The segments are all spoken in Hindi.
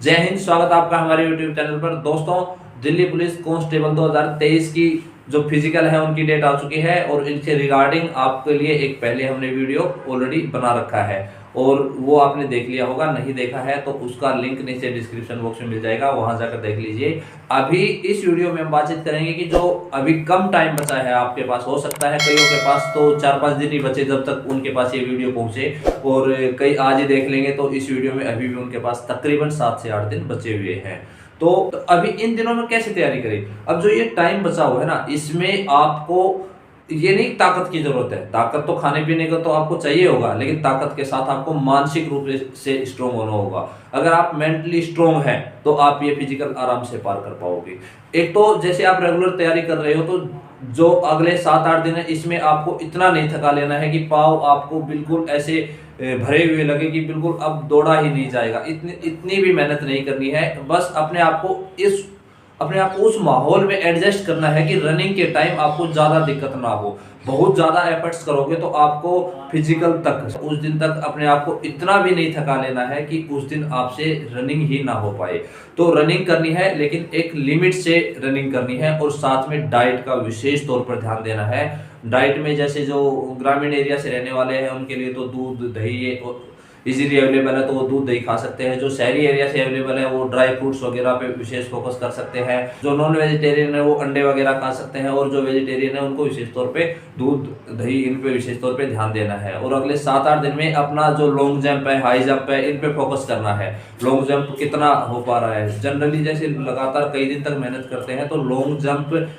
जय हिंद। स्वागत है आपका हमारे यूट्यूब चैनल पर। दोस्तों, दिल्ली पुलिस कांस्टेबल 2023 की जो फिजिकल है उनकी डेट आ चुकी है और इनसे रिगार्डिंग आपके लिए एक पहले हमने वीडियो ऑलरेडी बना रखा है और वो आपने देख लिया होगा। नहीं देखा है तो उसका लिंक नीचे डिस्क्रिप्शन बॉक्स में मिल जाएगा, वहां जाकर देख लीजिए। अभी इस वीडियो में हम बातचीत करेंगे कि जो अभी कम टाइम बचा है आपके पास, हो सकता है कईयों के पास तो 4-5 दिन ही बचे जब तक उनके पास ये वीडियो पहुंचे, और कई आज ही देख लेंगे तो इस वीडियो में अभी भी उनके पास तकरीबन 7 से 8 दिन बचे हुए हैं। तो अभी इन दिनों में कैसे तैयारी करें? अब जो ये टाइम बचा हुआ है ना, इसमें आपको ये नहीं ताकत की जरूरत है। ताकत तो खाने पीने का तो आपको चाहिए होगा, लेकिन ताकत के साथ आपको मानसिक रूप से स्ट्रोंग होना होगा। अगर आप मेंटली स्ट्रोंग हैं तो आप ये फिजिकल आराम से पार कर पाओगे। एक तो जैसे आप रेगुलर तैयारी कर रहे हो तो जो अगले 7-8 दिन है इसमें आपको इतना नहीं थका लेना है कि पाँव आपको बिल्कुल ऐसे भरे हुए लगे कि बिल्कुल अब दौड़ा ही नहीं जाएगा। इतनी इतनी भी मेहनत नहीं करनी है। बस अपने आप को उस माहौल में एडजस्ट करना है कि रनिंग के टाइम आपको ज़्यादा दिक्कत ना हो। बहुत ज़्यादा एफर्ट्स करोगे तो आपको फिजिकल तक उस दिन तक अपने आप को इतना भी नहीं थका लेना है कि उस दिन आपसे रनिंग ही ना हो पाए। तो रनिंग करनी है, लेकिन एक लिमिट से रनिंग करनी है और साथ में डाइट का विशेष तौर पर ध्यान देना है। डाइट में जैसे जो ग्रामीण एरिया से रहने वाले हैं उनके लिए तो दूध दही इजीली अवेलेबल है, तो वो दूध दही खा सकते हैं। जो शहरी एरिया से अवेलेबल है वो ड्राई फ्रूट्स वगैरह पे विशेष फोकस कर सकते हैं। जो नॉन वेजिटेरियन है वो अंडे वगैरह खा सकते हैं, और जो वेजिटेरियन है उनको विशेष तौर पे दूध दही इन पे विशेष तौर पे ध्यान देना है। और अगले 7-8 दिन में अपना जो लॉन्ग जंप है, हाई जंप है, इन पे फोकस करना है। लॉन्ग जंप कितना हो पा रहा है, जनरली जैसे लगातार कई दिन तक मेहनत करते हैं तो लॉन्ग जंप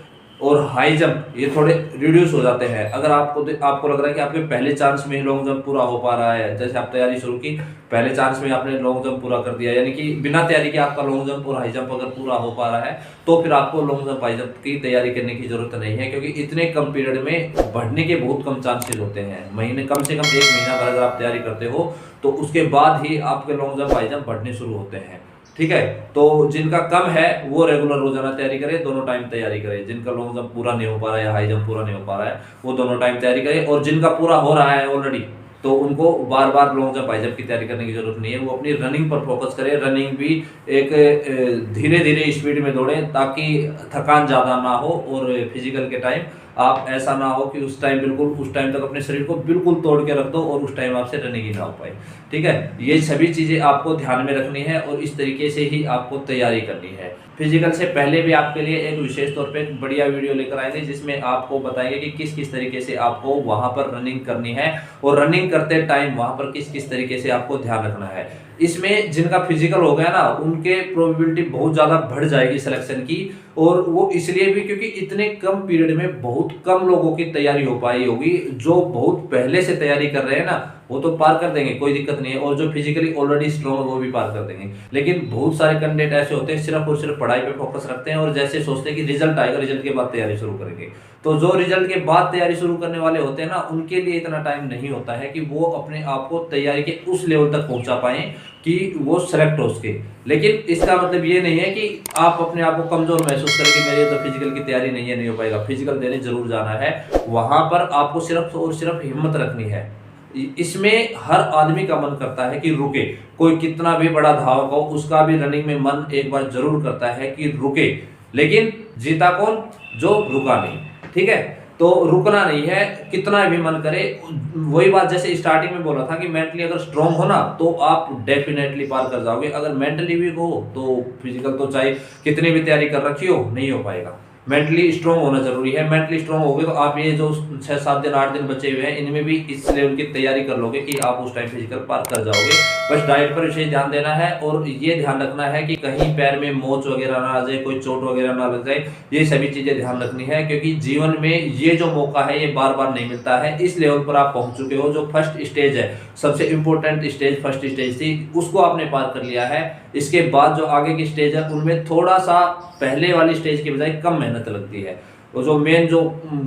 और हाई जंप ये थोड़े रिड्यूस हो जाते हैं। अगर आपको लग रहा है कि आपके पहले चांस में ही लॉन्ग जंप पूरा हो पा रहा है, जैसे आप तैयारी शुरू की, पहले चांस में आपने लॉन्ग जंप पूरा कर दिया, यानी कि बिना तैयारी के आपका लॉन्ग जंप और हाई जंप अगर पूरा हो पा रहा है, तो फिर आपको लॉन्ग जंप हाई जंप की तैयारी करने की जरूरत नहीं है, क्योंकि इतने कम पीरियड में बढ़ने के बहुत कम चांसेस होते हैं। महीने कम से कम 1 महीना भर अगर आप तैयारी करते हो तो उसके बाद ही आपके लॉन्ग जंप हाई जंप बढ़ने शुरू होते हैं। ठीक है, तो जिनका कम है वो रेगुलर रोजाना तैयारी करे, दोनों टाइम तैयारी करे। जिनका लॉन्ग जंप पूरा नहीं हो पा रहा है या हाई जंप पूरा नहीं हो पा रहा है वो दोनों टाइम तैयारी करे, और जिनका पूरा हो रहा है ऑलरेडी तो उनको बार बार लॉन्ग जंप हाई जंप की तैयारी करने की जरूरत नहीं है। वो अपनी रनिंग पर फोकस करे। रनिंग भी एक धीरे धीरे स्पीड में दौड़े ताकि थकान ज़्यादा ना हो, और फिजिकल के टाइम आप ऐसा ना हो कि उस टाइम तक अपने शरीर को बिल्कुल तोड़ के रख दो और उस टाइम आपसे रनिंग ही ना हो पाए। ठीक है, ये सभी चीज़ें आपको ध्यान में रखनी है और इस तरीके से ही आपको तैयारी करनी है। फिजिकल से पहले भी आपके लिए एक विशेष तौर पे एक बढ़िया वीडियो लेकर आएंगे जिसमें आपको बताएंगे कि किस किस तरीके से आपको वहां पर रनिंग करनी है, और रनिंग करते टाइम वहां पर किस किस तरीके से आपको ध्यान रखना है। इसमें जिनका फिजिकल हो गया ना उनके प्रोबेबिलिटी बहुत ज़्यादा बढ़ जाएगी सिलेक्शन की, और वो इसलिए भी क्योंकि इतने कम पीरियड में बहुत कम लोगों की तैयारी हो पाई होगी। जो बहुत पहले से तैयारी कर रहे हैं ना वो तो पार कर देंगे, कोई दिक्कत नहीं है, और जो फिजिकली ऑलरेडी स्ट्रॉन्ग है वो भी पार कर देंगे। लेकिन बहुत सारे कैंडिडेट ऐसे होते हैं सिर्फ और सिर्फ पढ़ाई पे फोकस रखते हैं और जैसे सोचते हैं कि रिजल्ट आएगा, रिजल्ट के बाद तैयारी शुरू करेंगे। तो जो रिजल्ट के बाद तैयारी शुरू करने वाले होते हैं ना उनके लिए इतना टाइम नहीं होता है कि वो अपने आप को तैयारी के उस लेवल तक पहुंचा पाए कि वो सेलेक्ट हो सके। लेकिन इसका मतलब ये नहीं है कि आप अपने आप को कमजोर महसूस करें कि मेरी तो फिजिकल की तैयारी नहीं हो पाएगा। फिजिकल देने जरूर जाना है, वहां पर आपको सिर्फ और सिर्फ हिम्मत रखनी है। इसमें हर आदमी का मन करता है कि रुके, कोई कितना भी बड़ा धावक हो उसका भी रनिंग में मन एक बार जरूर करता है कि रुके, लेकिन जीता कौन? जो रुका नहीं। ठीक है, तो रुकना नहीं है कितना भी मन करे। वही बात जैसे स्टार्टिंग में बोला था कि मेंटली अगर स्ट्रांग हो ना तो आप डेफिनेटली पार कर जाओगे। अगर मेंटली वीक हो तो फिजिकल तो चाहे कितनी भी तैयारी कर रखी हो नहीं हो पाएगा। मेंटली स्ट्रांग होना जरूरी है। मेंटली स्ट्रांग हो गए तो आप ये जो 6-7 दिन 8 दिन बचे हुए हैं इनमें भी इस लेवल की तैयारी कर लोगे कि आप उस टाइम फिजिकल पार कर जाओगे। बस डाइट पर विशेष ध्यान देना है और ये ध्यान रखना है कि कहीं पैर में मोच वगैरह ना आ जाए, कोई चोट वगैरह ना लग जाए। ये सभी चीजें ध्यान रखनी है क्योंकि जीवन में ये जो मौका है ये बार बार नहीं मिलता है। इस लेवल पर आप पहुंच चुके हो, जो फर्स्ट स्टेज है, सबसे इंपॉर्टेंट स्टेज फर्स्ट स्टेज थी, उसको आपने पार कर लिया है। इसके बाद जो आगे की स्टेज है उनमें थोड़ा सा पहले वाली स्टेज के बजाय कम मेहनत लगती है। वो जो मेन जो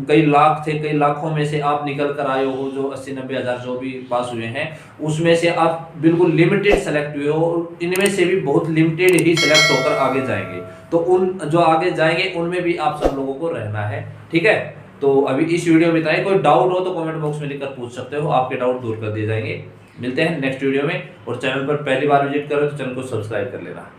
कई लाख थे, कई लाखों में से आप निकल कर आए हो, जो 80-90 हज़ार जो भी पास हुए हैं उसमें से आप बिल्कुल लिमिटेड सेलेक्ट हुए हो। इनमें से भी बहुत लिमिटेड ही सेलेक्ट होकर आगे जाएंगे। तो उन जो आगे जाएंगे उनमें भी आप सब लोगों को रहना है। ठीक है, तो अभी इस वीडियो में इतना ही। कोई डाउट हो तो कमेंट बॉक्स में लिखकर पूछ सकते हो, आपके डाउट दूर कर दिए जाएंगे। मिलते हैं नेक्स्ट वीडियो में, और चैनल पर पहली बार विजिट करो तो चैनल को सब्सक्राइब कर लेना।